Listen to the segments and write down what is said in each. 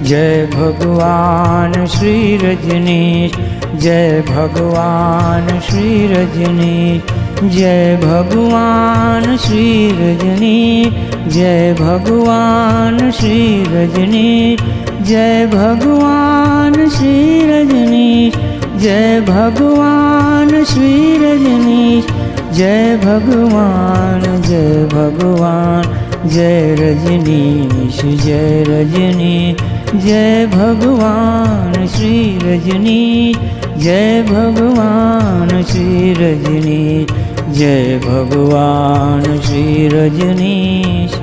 जय भगवान श्री रजनीश, जय भगवान श्री रजनीश, जय भगवान श्री रजनीश, जय भगवान श्री रजनीश, जय भगवान श्री रजनीश, जय भगवान श्री रजनीश, जय भगवान जय भगवान जय रजनीश, जय रजनीश, जय भगवान श्री रजनीश, जय भगवान श्री रजनीश, जय भगवान श्री रजनीश।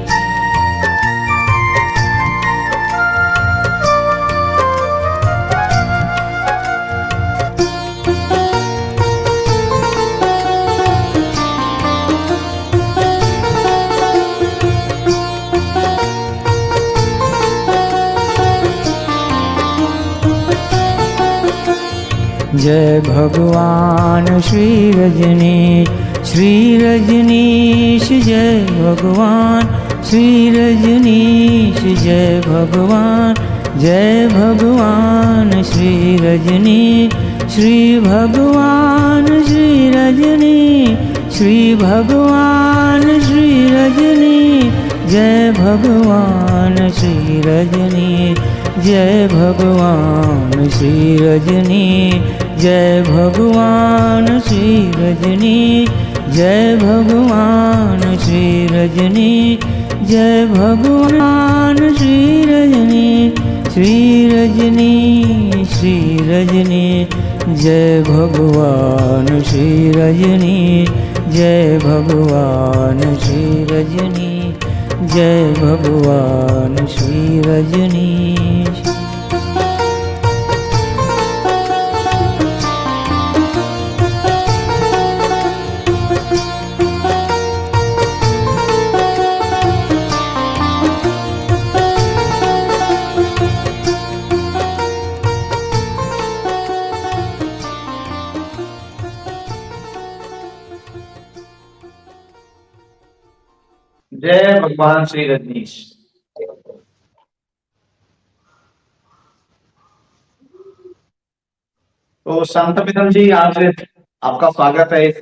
जय भगवान श्री रजनीश, श्री रजनीश, जय भगवान श्री रजनीश, जय भगवान, जय भगवान श्री रजनीश, श्री भगवान श्री रजनीश, श्री भगवान श्री रजनीश, जय भगवान श्री रजनीश, जय भगवान श्री रजनीश, जय भगवान श्री रजनीश, जय भगवान श्री रजनीश, जय भगवान श्री रजनीश, श्री रजनीश, श्री रजनीश, जय भगवान श्री रजनीश, जय भगवान श्री रजनीश, जय भगवान श्री रजनीश। जय भगवान श्री रजनीश। तो शांतमित्रम जी, आज आपका स्वागत है इस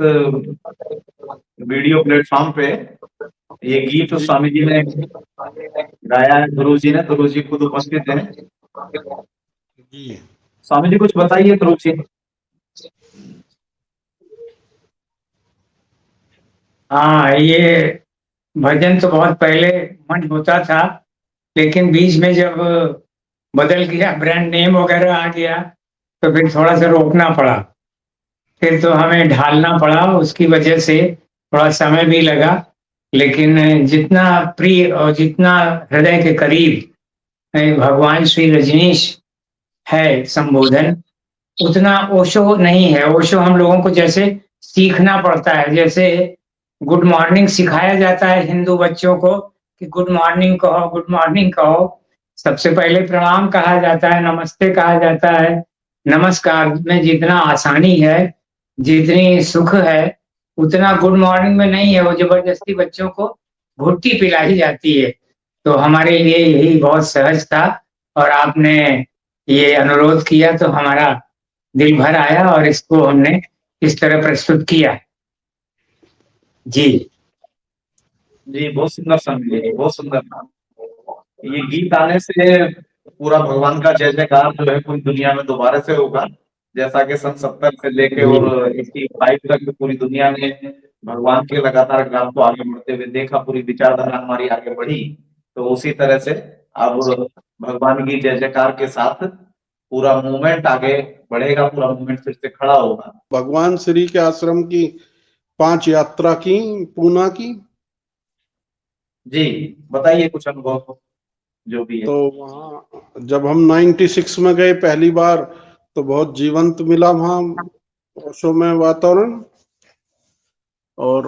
वीडियो प्लेटफॉर्म पे। ये गीत स्वामी जी ने गाया है, गुरु जी ने, गुरु जी खुद उपस्थित हैं। स्वामी जी कुछ बताइए गुरु जी। हाँ, ये भजन तो बहुत पहले मन होता था, लेकिन बीच में जब बदल गया, ब्रांड नेम वगैरह आ गया, तो फिर थोड़ा सा रोकना पड़ा। फिर तो हमें ढालना पड़ा, उसकी वजह से थोड़ा समय भी लगा। लेकिन जितना प्रिय और जितना हृदय के करीब भगवान श्री रजनीश है संबोधन, उतना ओशो नहीं है। ओशो हम लोगों को जैसे सीखना पड़ता है, जैसे गुड मॉर्निंग सिखाया जाता है हिंदू बच्चों को कि गुड मॉर्निंग कहो, गुड मॉर्निंग कहो। सबसे पहले प्रणाम कहा जाता है, नमस्ते कहा जाता है। नमस्कार में जितना आसानी है, जितनी सुख है, उतना गुड मॉर्निंग में नहीं है। वो जबरदस्ती बच्चों को घुट्टी पिलाई जाती है। तो हमारे लिए यही बहुत सहज था, और आपने ये अनुरोध किया तो हमारा दिल भर आया और इसको हमने इस तरह प्रस्तुत किया। जी जी, बहुत सुंदर स्वामी जी, बहुत सुंदर नाम। ये गीत आने से पूरा भगवान का जय जयकार जो है पूरी दुनिया में दोबारा से होगा। जैसा कि सन 70 से लेके और 85 तक पूरी दुनिया ने भगवान के लगातार ज्ञान को आगे बढ़ते हुए देखा, पूरी विचारधारा हमारी आगे बढ़ी। तो उसी तरह से अब भगवान की जय जयकार के साथ पूरा मूवमेंट आगे बढ़ेगा, पूरा मूवमेंट फिर से खड़ा होगा। भगवान श्री के आश्रम की 5 यात्रा की, पूना की। जी बताइए कुछ अनुभव जो भी है। तो वहाँ जब हम 96 में गए पहली बार, तो बहुत जीवंत मिला वहाँ ओशो में वातावरण, और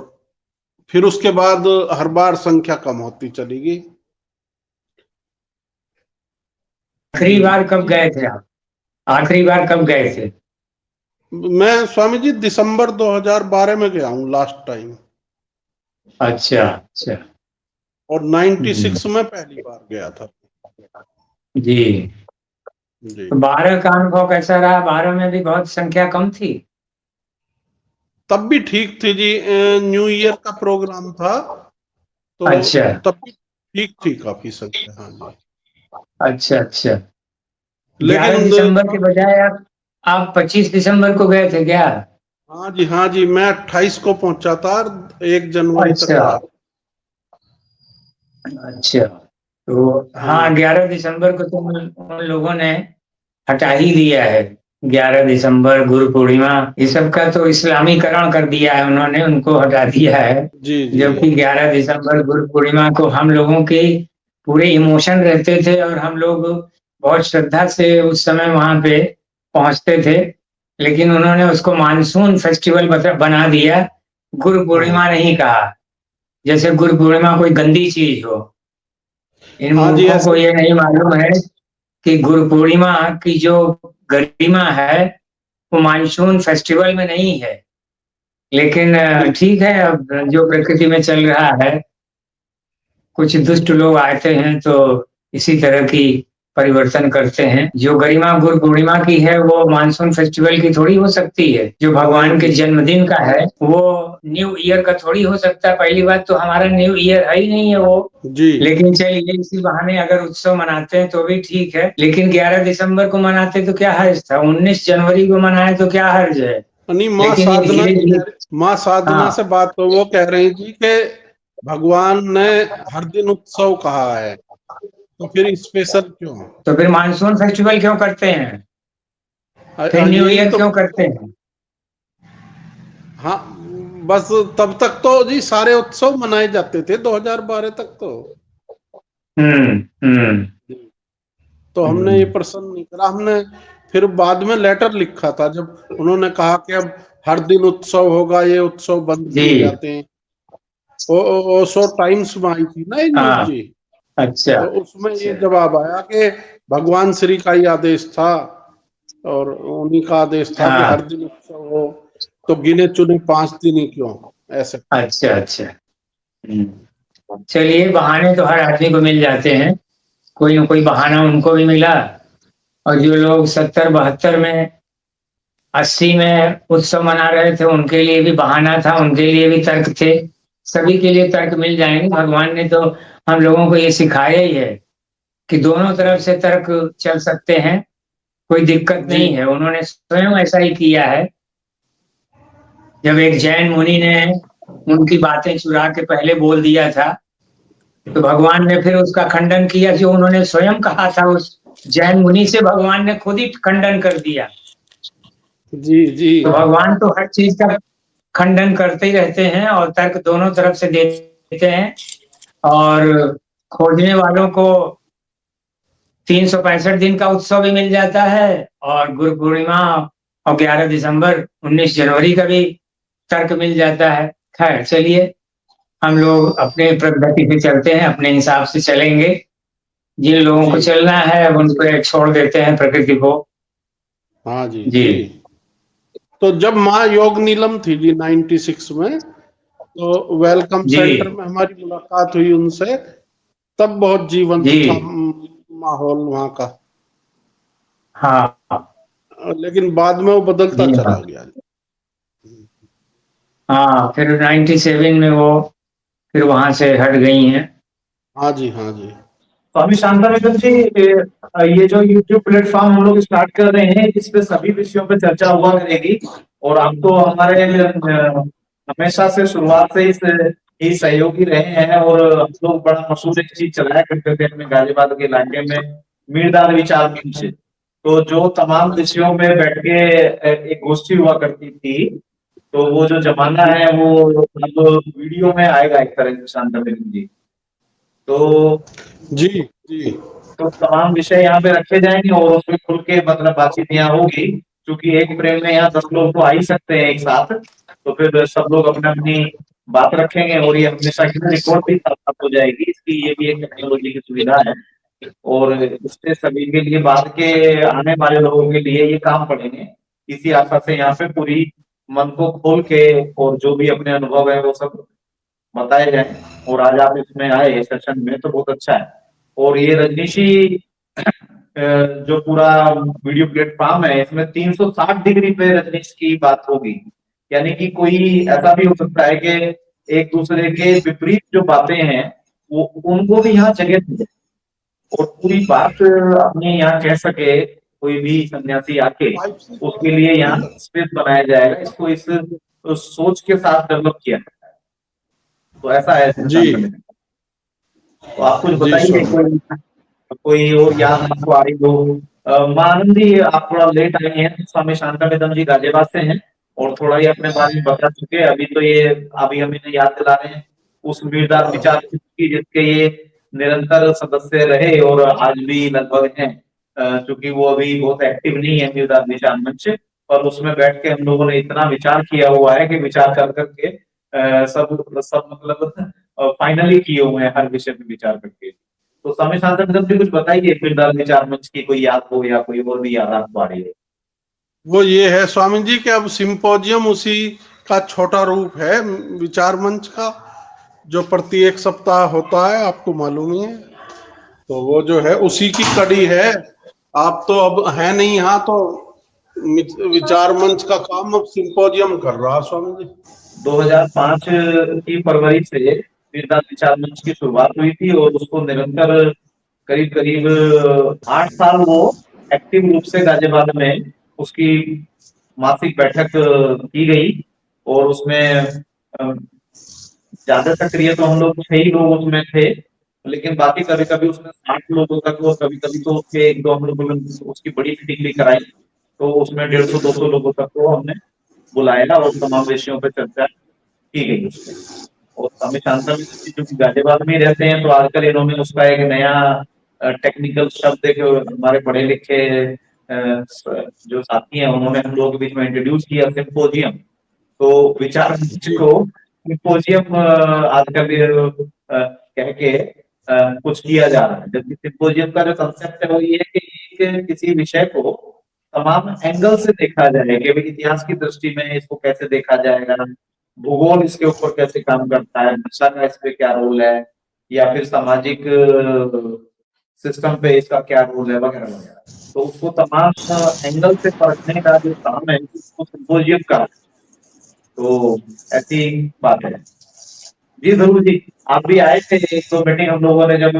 फिर उसके बाद हर बार संख्या कम होती चली गई। आखिरी बार कब गए थे आप? आखिरी बार कब गए थे? मैं स्वामी जी दिसंबर 2012 में गया हूँ लास्ट टाइम। अच्छा अच्छा। और 96 में पहली बार गया था। जी जी। तो 12 का अनुभव कैसा रहा? 12 में भी बहुत संख्या कम थी। तब भी ठीक थी जी, न्यू ईयर का प्रोग्राम था तो अच्छा तब भी ठीक थी काफी संख्या। हाँ जी। अच्छा अच्छा। 11 लेकिन दिसंबर के बजाय आप 25 दिसंबर को गए थे क्या? हाँ जी, हाँ जी, मैं 28 को पहुंचा था और 1 जनवरी तक अच्छा रहा। अच्छा। तो हाँ, हाँ 11 दिसंबर को तो उन लोगों ने हटा ही दिया है। 11 दिसंबर, गुरु पूर्णिमा, ये सब का तो इस्लामीकरण कर दिया है उन्होंने, उनको हटा दिया है। जी जी। जबकि 11 दिसंबर गुरु पूर्णिमा को हम लोगों के पूरे इमोशन रहते थे और हम लोग बहुत श्रद्धा से उस समय वहां पे पहुंचते थे। लेकिन उन्होंने उसको मानसून फेस्टिवल बना दिया, गुरु हाँ पूर्णिमा नहीं कहा। जैसे गुरु पूर्णिमा कोई गंदी चीज हो। इन हाँ जी, मूर्खों को ऐसे ये नहीं मालूम है कि गुरु पूर्णिमा की जो गरिमा है वो मानसून फेस्टिवल में नहीं है। लेकिन बिल्कुल। ठीक है, अब जो प्रकृति में चल रहा है, कुछ दुष्ट लोग आते हैं तो इसी तरह की परिवर्तन करते हैं। जो गरिमा गुरु पूर्णिमा की है वो मानसून फेस्टिवल की थोड़ी हो सकती है। जो नहीं भगवान के जी। जन्मदिन का है वो न्यू ईयर का थोड़ी हो सकता है। पहली बात तो हमारा न्यू ईयर है ही नहीं है वो। जी। लेकिन चलिए, इसी बहाने अगर उत्सव मनाते हैं तो भी ठीक है। लेकिन 11 दिसंबर को मनाते तो क्या हर्ज था, 19 जनवरी को मनाए तो क्या हर्ज है। नहीं, लेकिन ये धीरे धीरे। माँ साधना से हाँ, बात तो वो कह रही थी कि भगवान ने हर दिन उत्सव कहा है तो फिर स्पेशल क्यों? तो फिर मानसून फेस्टिवल क्यों करते हैं? फिर न्यू यही ईयर तो। क्यों करते हैं? हाँ, बस तब तक तो जी सारे उत्सव मनाए जाते थे 2012 तक तो। हम्म। तो हमने ये हम्म। प्रसन्न नहीं करा। हमने फिर बाद में लेटर लिखा था जब उन्होंने कहा कि अब हर दिन उत्सव होगा, ये उत्सव बंद जी। किए जाते हैं। वो सो टाइम्स में आई थी ना ये न्यूज हाँ। जी। अच्छा तो उसमें ये अच्छा। जवाब आया कि भगवान श्री का ही आदेश था और उन्हीं का आदेश था कि हर हाँ। दिन उत्सव हो, तो गिने चुने 5 दिन ही क्यों ऐसे। अच्छा अच्छा। चलिए, बहाने तो हर आदमी को मिल जाते हैं। कोई ना कोई बहाना उनको भी मिला। और जो लोग 70 72 में, 80 में उत्सव मना रहे थे, उनके लिए भी बहाना था, उनके लिए भी तर्क थे। सभी के लिए तर्क मिल जाएंगे। भगवान ने तो हम लोगों को ये सिखाया ही है कि दोनों तरफ से तर्क चल सकते हैं, कोई दिक्कत जी नहीं है। उन्होंने स्वयं ऐसा ही किया है। जब एक जैन मुनि ने उनकी बातें चुरा के पहले बोल दिया था, तो भगवान ने फिर उसका खंडन किया। जो उन्होंने स्वयं कहा था उस जैन मुनि से, भगवान ने खुद ही खंडन कर दिया। जी जी। तो भगवान तो हर चीज का खंडन करते ही रहते हैं और तर्क दोनों तरफ से देते हैं। और खोजने वालों को 365 दिन का उत्सव भी मिल जाता है, और गुरु पूर्णिमा और 11 दिसंबर, 19 जनवरी का भी तर्क मिल जाता है। खैर चलिए, हम लोग अपने प्रगति से चलते हैं, अपने हिसाब से चलेंगे। जिन लोगों जी। को चलना है अब उनको छोड़ देते हैं प्रकृति को। हाँ जी जी जी। तो जब माँ योग नीलम थी जी 96 में, तो वेलकम जी सेंटर में हमारी मुलाकात हुई उनसे। तब बहुत जीवंत जी। था माहौल वहाँ का। हाँ लेकिन बाद में वो बदलता जी। हाँ चला गया। हाँ, फिर 97 में वो फिर वहां से हट गई हैं। हाँ जी, हाँ जी। स्वामी शांतानिकेतन जी, ये जो YouTube प्लेटफॉर्म हम लोग स्टार्ट कर रहे हैं, इस पे सभी विषयों पे चर्चा हुआ करेगी। और हम तो हमारे हमेशा से शुरुआत से इस ही सहयोगी रहे हैं। और हम लोग बड़ा मशहूर एक चीज चलाया करते थे अपने गाजियाबाद के इलाके में, मीरदान विचार मंच। तो जो तमाम विषयों में बैठ के एक गोष्ठी हुआ करती थी, तो वो जो जमाना है वो अब वीडियो में आएगा एक तरह से शांतानिकेतन जी। तो जी जी। तमाम विषय यहाँ पे रखे जाएंगे और उसमें खुल के मतलब बातचीत यहाँ होगी। क्योंकि एक फ्रेम में यहाँ 10 लोग तो आ ही सकते हैं एक साथ, तो फिर सब लोग अपनी अपनी बात रखेंगे और ये हमेशा की रिकॉर्ड भी साथ हो जाएगी। इसकी ये भी एक टेक्नोलॉजी की सुविधा है। और इससे सभी के लिए, बाद के आने वाले लोगों के लिए ये काम पड़ेंगे। इसी आशा से यहाँ पे पूरी मन को खोल के और जो भी अपने अनुभव है वो सब बताए जाए। और आज आप इसमें आए सेशन में तो बहुत अच्छा है। और ये रजनीशी जो पूरा वीडियो प्लेटफॉर्म है इसमें 360 डिग्री पे रजनीश की बात होगी। यानी कि कोई ऐसा भी हो सकता है कि एक दूसरे के विपरीत जो बातें हैं वो उनको भी यहाँ जगह दी और पूरी बात अपने यहाँ कह सके कोई भी सन्यासी आके, उसके लिए यहाँ स्पेस बनाया जाएगा। इसको इस सोच के साथ डेवलप किया गया है। तो ऐसा है जी सिद्धांत में। तो आप कुछ जी बताइए, स्वामी। कोई कोई और याद आपको आ रही हो? मानंद जी, आप थोड़ा लेट आए हैं। स्वामी शांतानिधम जी गाजियाबाद से हैं और थोड़ा ही अपने बारे में बता चुके हैं। अभी तो ये अभी हमें याद दिला रहे हैं उस वीरदास विचार की जिसके ये निरंतर सदस्य रहे और आज भी लगभग हैं। क्योंकि वो अभी बहुत एक्टिव नहीं है वीरदास विचार मंच, पर उसमें बैठ के हम लोगों ने इतना विचार किया हुआ है कि विचार कर करके सब सब मतलब फाइनली किए हुए हैं हर विषय पे विचार करके। तो स्वामी शांतानंद जी कुछ बताइए, फिर विचार मंच की कोई याद हो या कोई और भी याद आपको आ रही है? वो ये है स्वामी जी कि अब सिंपोजियम उसी का छोटा रूप है विचार मंच का, जो प्रति एक सप्ताह होता है, आपको मालूम ही है। तो वो जो है उसी की कड़ी है। आप तो अब है नहीं यहाँ, तो विचार मंच का काम अब सिंपोजियम कर रहा है स्वामी जी। 2005 की फरवरी से वीरदास विचार मंच की शुरुआत हुई थी और उसको निरंतर करीब करीब 8 साल वो एक्टिव रूप से गाजियाबाद में उसकी मासिक बैठक की गई। और उसमें ज्यादा सक्रिय तो हम लोग 6 ही लोग उसमें थे, लेकिन बाकी कभी कभी उसमें 60 लोगों तक और कभी कभी तो उसके एक दो हम लोगों ने उसकी बड़ी मीटिंग भी कराई। तो उसमें 150-200 लोगों तक को हमने बुलाया और तमाम विषयों पर चर्चा की गई उसमें। और स्वामी शांता जी जो कि गाजियाबाद में ही रहते हैं, तो आजकल इन्होंने उसका एक नया टेक्निकल शब्द एक हमारे पढ़े लिखे जो साथी हैं उन्होंने हम लोगों के बीच में इंट्रोड्यूस किया, सिंपोजियम। तो विचार मंच जी को सिंपोजियम आजकल कह के कुछ किया जा रहा है। जबकि सिंपोजियम का जो कंसेप्ट है वो ये है कि किसी विषय को तमाम एंगल से देखा जाए कि भाई इतिहास की दृष्टि में इसको कैसे देखा जाएगा, भूगोल इसके ऊपर कैसे काम करता है, भाषा का इस पे क्या रोल है, या फिर सामाजिक सिस्टम पे इसका क्या रोल है, वगैरह वगैरह। तो उसको तमाम एंगल से परखने का जो काम है उसको सिंपोजियम का। तो ऐसी बात है। जी जरूर जी, आप भी आए थे एक दो मीटिंग हम लोगों ने जब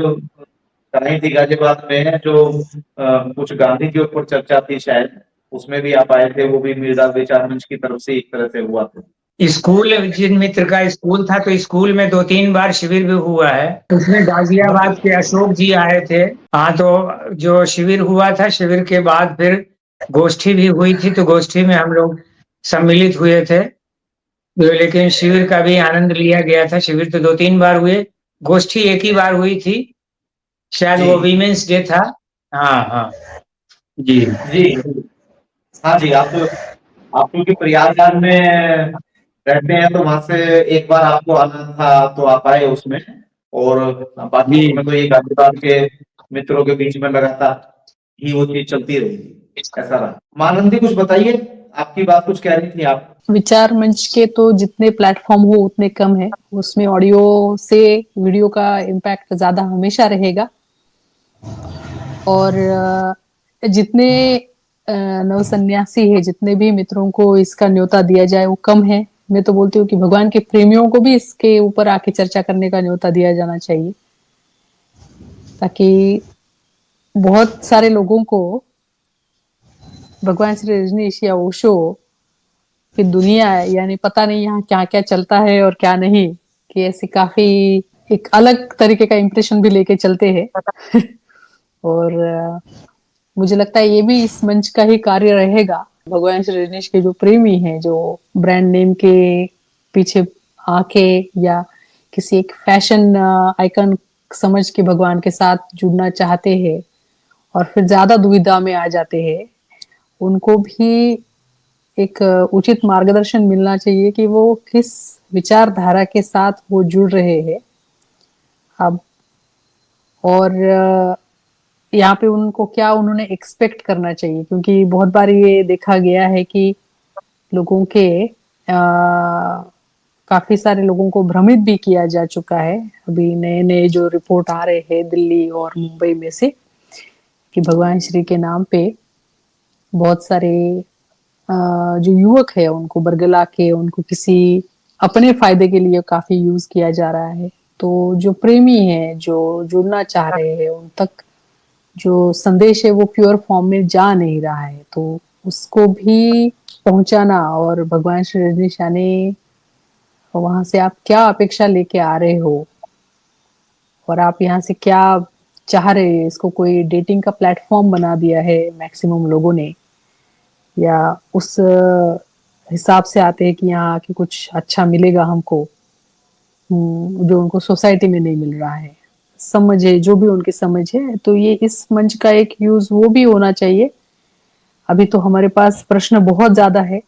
कराई थी गाजियाबाद में, जो कुछ गांधी के ऊपर चर्चा थी शायद, उसमें भी आप आए थे। वो भी मीरदास विचार मंच की तरफ से एक तरह से हुआ था। स्कूल जिन मित्र का स्कूल था, तो स्कूल में 2-3 बार शिविर भी हुआ है। उसमें गाजियाबाद के अशोक जी आए थे। हाँ, तो जो शिविर हुआ था, शिविर के बाद फिर गोष्ठी भी हुई थी, तो गोष्ठी में हम लोग सम्मिलित हुए थे। लेकिन शिविर का भी आनंद लिया गया था। शिविर तो 2-3 बार हुए, गोष्ठी एक ही बार हुई थी, शायद जी वो वीमेंस डे था। हाँ हाँ जी। जी। हाँ जी, आप क्योंकि प्रयागराज में रहते हैं तो वहां से एक बार आपको आना था तो आप आए उसमें। और बाकी जी, समय तो ये गाजियाबाद के मित्रों के बीच में लगातार ही वो चीज चलती रही, ऐसा रहा। मानंदी कुछ बताइए, आपकी बात कुछ कह रही थी आप। विचार मंच के तो जितने प्लेटफॉर्म हो उतने कम है, उसमें ऑडियो से वीडियो का इम्पैक्ट ज्यादा हमेशा रहेगा। और जितने नव सन्यासी है, जितने भी मित्रों को इसका न्योता दिया जाए वो कम है। मैं तो बोलती हूँ कि भगवान के प्रेमियों को भी इसके ऊपर आके चर्चा करने का न्योता दिया जाना चाहिए, ताकि बहुत सारे लोगों को भगवान श्री रजनीश या ओशो की दुनिया है, यानी पता नहीं यहाँ क्या क्या चलता है और क्या नहीं, कि ऐसी काफी एक अलग तरीके का इम्प्रेशन भी लेके चलते हैं। और मुझे लगता है ये भी इस मंच का ही कार्य रहेगा। भगवान श्री रजनीश के जो प्रेमी हैं, जो ब्रांड नेम के पीछे आके या किसी एक फैशन आइकन समझ के भगवान के साथ जुड़ना चाहते हैं और फिर ज्यादा दुविधा में आ जाते हैं, उनको भी एक उचित मार्गदर्शन मिलना चाहिए कि वो किस विचारधारा के साथ वो जुड़ रहे हैं अब, और यहाँ पे उनको क्या उन्होंने एक्सपेक्ट करना चाहिए। क्योंकि बहुत बार ये देखा गया है कि लोगों के काफी सारे लोगों को भ्रमित भी किया जा चुका है। अभी नए नए जो रिपोर्ट आ रहे हैं दिल्ली और मुंबई में से, कि भगवान श्री के नाम पे बहुत सारे जो युवक है उनको बरगला के उनको किसी अपने फायदे के लिए काफी यूज किया जा रहा है। तो जो प्रेमी है, जो जुड़ना चाह रहे हैं, उन तक जो संदेश है वो प्योर फॉर्म में जा नहीं रहा है, तो उसको भी पहुंचाना। और भगवान श्री रजनीश ने वहां से आप क्या अपेक्षा लेके आ रहे हो और आप यहाँ से क्या चाह रहे हैं, इसको कोई डेटिंग का प्लेटफॉर्म बना दिया है मैक्सिमम लोगों ने, या उस हिसाब से आते हैं कि यहाँ आके कुछ अच्छा मिलेगा हमको, जो उनको सोसाइटी में नहीं मिल रहा है। समझ है, जो भी उनकी समझ है, तो ये इस मंच का एक यूज वो भी होना चाहिए। अभी तो हमारे पास प्रश्न बहुत ज्यादा है।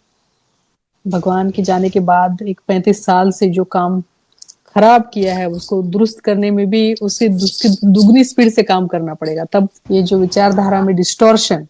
भगवान के जाने के बाद एक 35 साल से जो काम खराब किया है उसको दुरुस्त करने में भी उसकी दुगनी स्पीड से काम करना पड़ेगा। तब ये जो विचारधारा में डिस्टॉर्शन,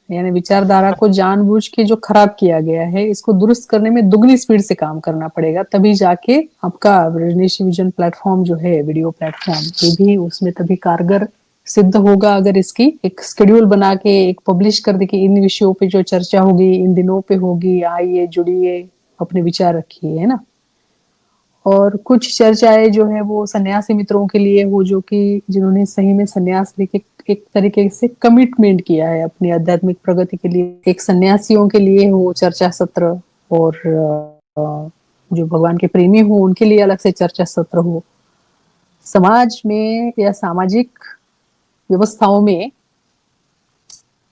यानी विचारधारा को जानबूझ के जो खराब किया गया है, इसको दुरुस्त करने में दुगनी स्पीड से काम करना पड़ेगा। तभी जाके आपका रजनीश विजन प्लेटफॉर्म जो है, वीडियो प्लेटफॉर्म, ये भी उसमें तभी कारगर सिद्ध होगा अगर इसकी एक शेड्यूल बना के एक पब्लिश कर दे कि इन विषयों पे जो चर्चा होगी इन दिनों पे होगी, आइए जुड़िए, अपने विचार रखिए, है ना। और कुछ चर्चाएं जो है वो सन्यासी मित्रों के लिए हो, जो कि जिन्होंने सही में सन्यास लेके एक तरीके से कमिटमेंट किया है अपनी आध्यात्मिक प्रगति के लिए, एक सन्यासियों के लिए हो चर्चा सत्र, और जो भगवान के प्रेमी हो उनके लिए अलग से चर्चा सत्र हो। समाज में या सामाजिक व्यवस्थाओं में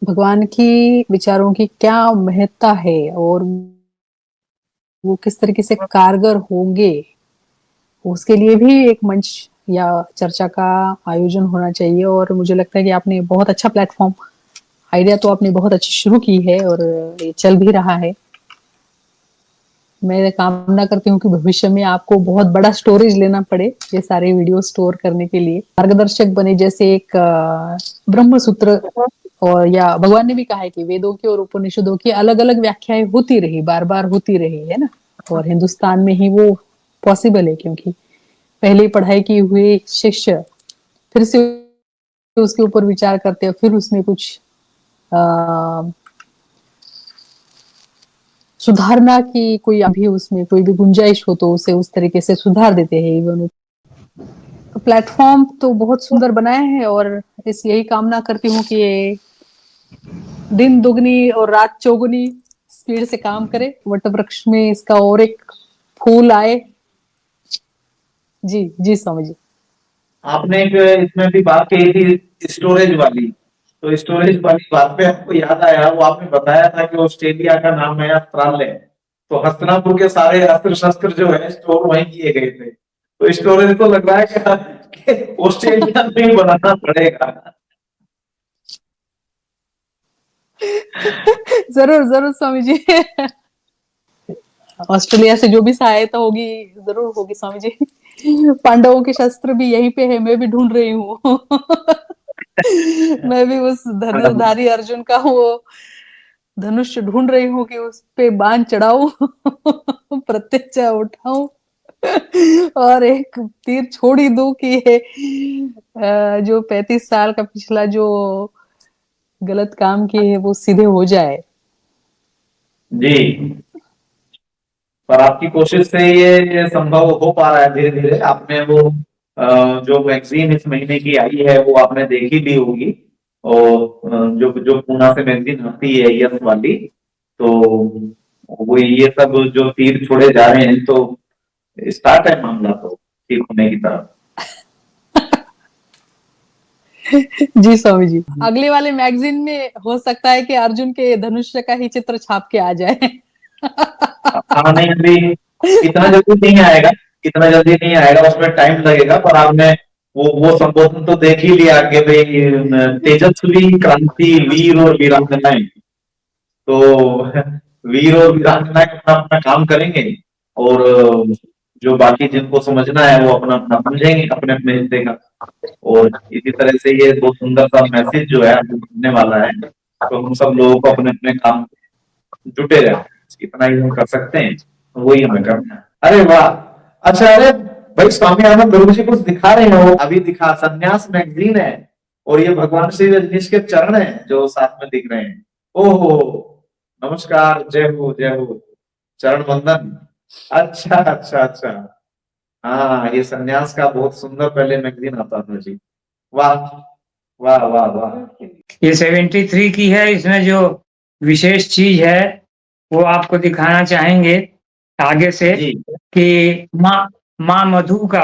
भगवान की विचारों की क्या महत्ता है और वो किस तरीके से कारगर होंगे, उसके लिए भी एक मंच या चर्चा का आयोजन होना चाहिए। और मुझे लगता है कि आपने बहुत अच्छा प्लेटफॉर्म, आइडिया तो आपने बहुत अच्छी शुरू की है और ये चल भी रहा है। मैं कामना करती हूँ कि भविष्य में आपको बहुत बड़ा स्टोरेज लेना पड़े ये सारे वीडियो स्टोर करने के लिए, मार्गदर्शक बने, जैसे एक ब्रह्म सूत्र, और या भगवान ने भी कहा है कि वेदों की और उपनिषदों की अलग अलग व्याख्याएं होती रही, बार बार होती रही, है ना। और हिंदुस्तान में ही वो पॉसिबल है, क्योंकि पहले पढ़ाई की हुई शिष्य फिर से उसके ऊपर विचार करते हैं, फिर उसमें कुछ सुधारना की कोई अभी उसमें कोई भी गुंजाइश हो तो उसे उस तरीके से सुधार देते हैं। इवन प्लेटफॉर्म तो बहुत सुंदर बनाया है और इस यही कामना करती हूँ कि ये दिन दुगनी और रात चौगुनी स्पीड से काम करे, वट वृक्ष में इसका और एक फूल आए। जी जी स्वामी जी। आपने एक इसमें भी बात कही थी स्टोरेज वाली, तो स्टोरेज वाली बात पे आपको याद आया, वो आपने बताया था कि ऑस्ट्रेलिया का नाम है अस्त्रालय, तो हस्तिनापुर के सारे अस्त्र शस्त्र जो है स्टोर वहीं किए गए थे, तो स्टोरेज तो लग रहा है कि ऑस्ट्रेलिया में ही बनाना पड़ेगा। जरूर जरूर स्वामी जी। ऑस्ट्रेलिया से जो भी सहायता होगी जरूर होगी स्वामी जी। पांडवों के शस्त्र भी यहीं पे है, मैं भी ढूंढ रही हूँ। मैं भी उस धनुर्धारी अर्जुन का वो धनुष ढूंढ रही हूँ कि उस पे बाण चढ़ाऊं, प्रत्यक्ष उठाऊं और एक तीर छोड़ ही दूं कि जो 35 साल का पिछला जो गलत काम किए है वो सीधे हो जाए। जी, पर आपकी कोशिश से ये संभव हो पा रहा है धीरे धीरे। आपने वो जो मैगजीन इस महीने की आई है वो आपने देखी ली होगी, और जो जो पूना से मैगजीन आती है यस वाली, तो वो ये सब जो तीर छोड़े जा रहे हैं, तो स्टार्ट है मामला तो ठीक होने की तरफ। जी स्वामी जी, अगले वाले मैगजीन में हो सकता है कि अर्जुन के धनुष्य का ही चित्र छाप के आ जाए। हाँ, नहीं अभी इतना जल्दी नहीं आएगा, इतना जल्दी नहीं आएगा, उसमें टाइम लगेगा, पर आपने वो संबोधन तो देख ही लिया कि भाई तेजस्वी क्रांति वीर और वीरांगनाएं, तो वीर और वीरांगनाएं अपना अपना काम करेंगे, और जो बाकी जिनको समझना है वो अपना अपना समझेंगे अपने अपने हिस्से का। और इसी तरह से ये बहुत सुंदर सा मैसेज जो है आपने वाला है, तो हम सब लोगों को अपने अपने काम जुटे रहना, इतना ही हम कर सकते हैं, तो वही हमें करना है। अरे वाह, अच्छा। अरे भाई स्वामी आनंद गुरु जी कुछ दिखा रहे हो, अभी दिखा, संन्यास मैगजीन है, और ये भगवान श्री रजनीश के चरण हैं जो साथ में दिख रहे हैं। ओहो, नमस्कार, जय हो जय हो, चरण वंदन। अच्छा अच्छा अच्छा, हाँ ये सन्यास का बहुत सुंदर पहले मैगजीन आता था जी। वाह वाह वाह वाह। ये 73 की है। इसमें जो विशेष चीज है वो आपको दिखाना चाहेंगे आगे से जी कि माँ मधु का,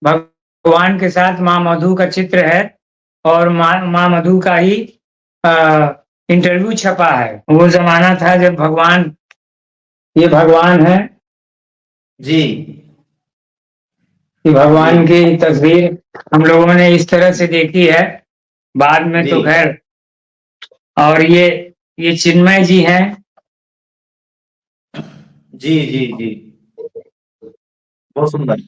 भगवान के साथ माँ मधु का चित्र है और माँ मधु का ही इंटरव्यू छपा है। वो जमाना था जब भगवान, ये भगवान है, जी कि भगवान जी की तस्वीर हम लोगों ने इस तरह से देखी है, बाद में जी तो खैर। और ये चिन्मय जी हैं। जी जी जी, बहुत सुंदर।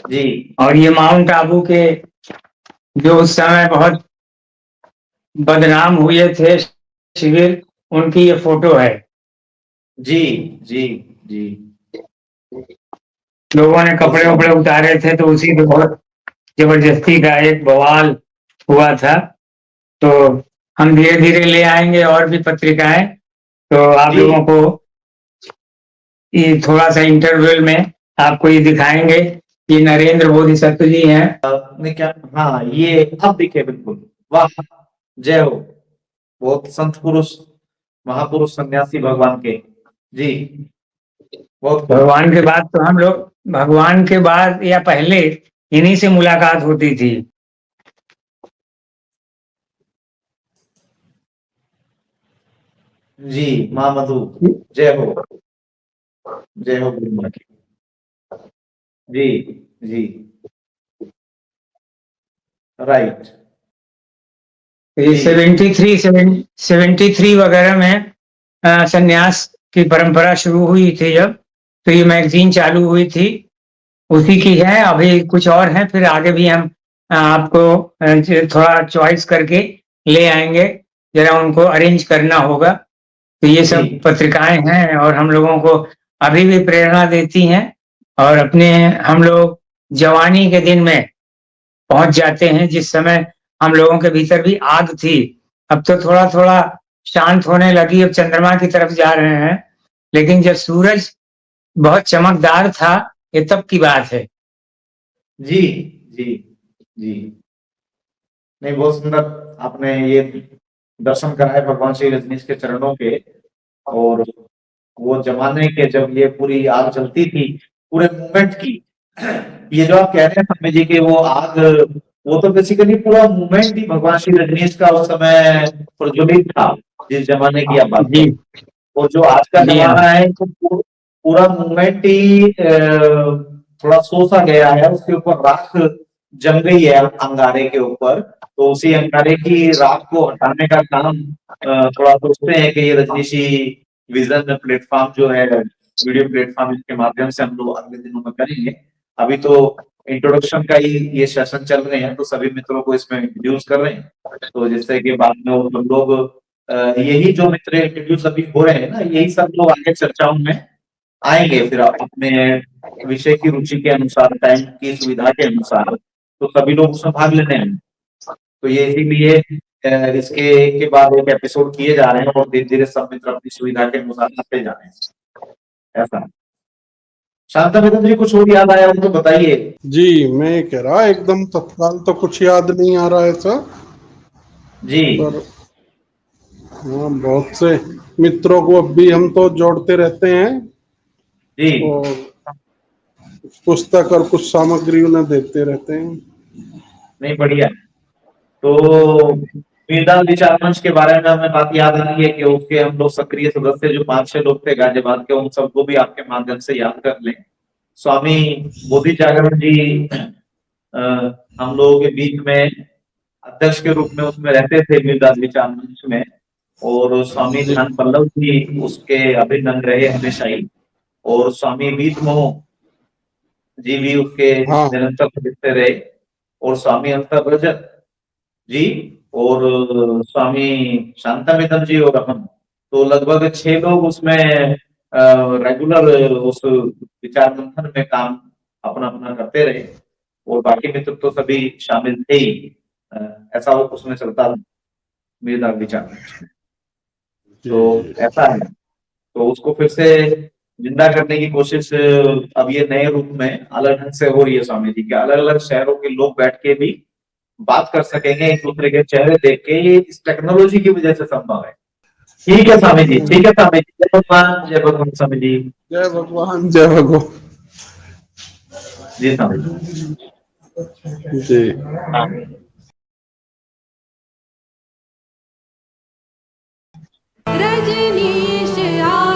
जी और ये माउंट आबू के जो उस समय बहुत बदनाम हुए थे शिविर, उनकी ये फोटो है। जी जी जी, लोगों ने बहुत कपड़े सुंदर। वपड़े उतारे थे तो उसी पे बहुत जबरदस्ती का एक बवाल हुआ था। तो हम धीरे धीरे ले आएंगे और भी पत्रिकाएं, तो आप जी लोगों को ये थोड़ा सा इंटरवल में आपको ये दिखाएंगे। ये नरेंद्र बोधिसत्व जी हैं। ने क्या, हाँ ये अब दिखे बिल्कुल। वाह, जय हो, बहुत संत पुरुष, महापुरुष सन्यासी भगवान के। जी बहुत खूब। भगवान के बाद तो हम लोग, भगवान के बाद या पहले इन्हीं से मुलाकात होती थी। जी माँ मधु, जय हो जय हो गुरु माँ की। जी जी, राइट। ये जी 73 वगैरह में संन्यास की परंपरा शुरू हुई थी जब, तो ये मैगजीन चालू हुई थी, उसी की है। अभी कुछ और है, फिर आगे भी हम आपको थोड़ा चॉइस करके ले आएंगे, जरा उनको अरेंज करना होगा। तो ये जी सब पत्रिकाएं हैं और हम लोगों को अभी भी प्रेरणा देती हैं। और अपने हम लोग जवानी के दिन में पहुंच जाते हैं जिस समय हम लोगों के भीतर भी आग थी। अब तो थोड़ा थोड़ा शांत होने लगी, अब चंद्रमा की तरफ जा रहे हैं, लेकिन जब सूरज बहुत चमकदार था, ये तब की बात है। जी जी जी, नहीं बहुत सुंदर आपने ये दर्शन कराए भगवान श्री रजनीश के चरणों के। और वो जमाने के जब ये पूरी आग जलती थी, पूरे मूवमेंट की, ये जो आप कह रहे हैं स्वामी जी के वो आग, वो तो बेसिकली पूरा मूवमेंट ही भगवान श्री रजनीश का उस समय प्रज्वलित था, जिस जमाने की आप बात जी करें। और जो आज का जी हाँ। जमाना है तो पूरा मूवमेंट ही थोड़ा सोसा गया है, उसके ऊपर राख जम गई है अंगारे के ऊपर। तो उसी अंगारे की राख को हटाने का काम थोड़ा सोचते हैं कि ये रजनीशी विजन प्लेटफॉर्म जो है, वीडियो प्लेटफॉर्म, इसके माध्यम से हम लोग अगले दिनों में करेंगे। अभी तो इंट्रोडक्शन का ही ये सेशन चल रहे हैं, तो सभी मित्रों को इसमें इंट्रोड्यूस कर रहे हैं। तो जिससे कि बाद में वो हम लोग यही जो मित्र इंट्रोड्यूस अभी हो रहे हैं ना, यही सब लोग आगे चर्चाओं में आएंगे फिर अपने विषय की रुचि के अनुसार, टाइम की सुविधा के अनुसार, तो सभी लोग उसमें भाग लेने हैं। तो ये इसीलिए इसके एक के बाद एक एपिसोड किए जा रहे हैं और धीरे धीरे सब मित्र अपनी सुविधा के अनुसार आते जा रहे हैं, ऐसा। शांता बेगम जी, कुछ और याद आया हो तो बताइए। जी मैं कह रहा एकदम तत्काल तो कुछ याद नहीं आ रहा है सर, जी पर हाँ बहुत से मित्रों को अब भी हम तो जोड़ते रहते हैं जी, और पुस्तक और कुछ सामग्री उन्हें देते रहते हैं। नहीं बढ़िया। तो वीरदास विचार मंच के बारे में हमें बात याद आ रही है कि उसके हम लोग सक्रिय सदस्य जो 5-6 लोग थे गाजियाबाद के, उन सबको भी आपके माध्यम से याद कर लें। स्वामी बोधि जागरण जी अ, हम लोगों के बीच में अध्यक्ष के रूप में उसमें रहते थे वीरदास विचार मंच में। और स्वामी जी ध्यान पल्लव जी उसके अभिन्न रहे हमेशा ही। और स्वामी वीत मोह जी भी उसके हाँ निरंतर सदस्य रहे। और स्वामी अंतर रजत जी, और स्वामी शांतामितम जी और हम, तो लगभग 6 लोग उसमें रेगुलर उस विचार मंथन में काम अपना अपना करते रहे। और बाकी मित्र तो सभी शामिल थे ही। ऐसा वो उसमें चलता था मेरा विचार। जी, तो जी। ऐसा है, तो उसको फिर से जिंदा करने की कोशिश अब ये नए रूप में अलग ढंग से हो रही है स्वामी जी के। अलग अलग शहरों के लोग बैठ के भी बात कर सकेंगे एक दूसरे के चेहरे देख के, ये इस टेक्नोलॉजी की वजह से संभव है। ठीक है स्वामी जी, ठीक है स्वामी जी, जय भगवान स्वामी जी। जय भगवान, जय भगवान। जी स्वामी जी। जी। हाँ। रजनीश आ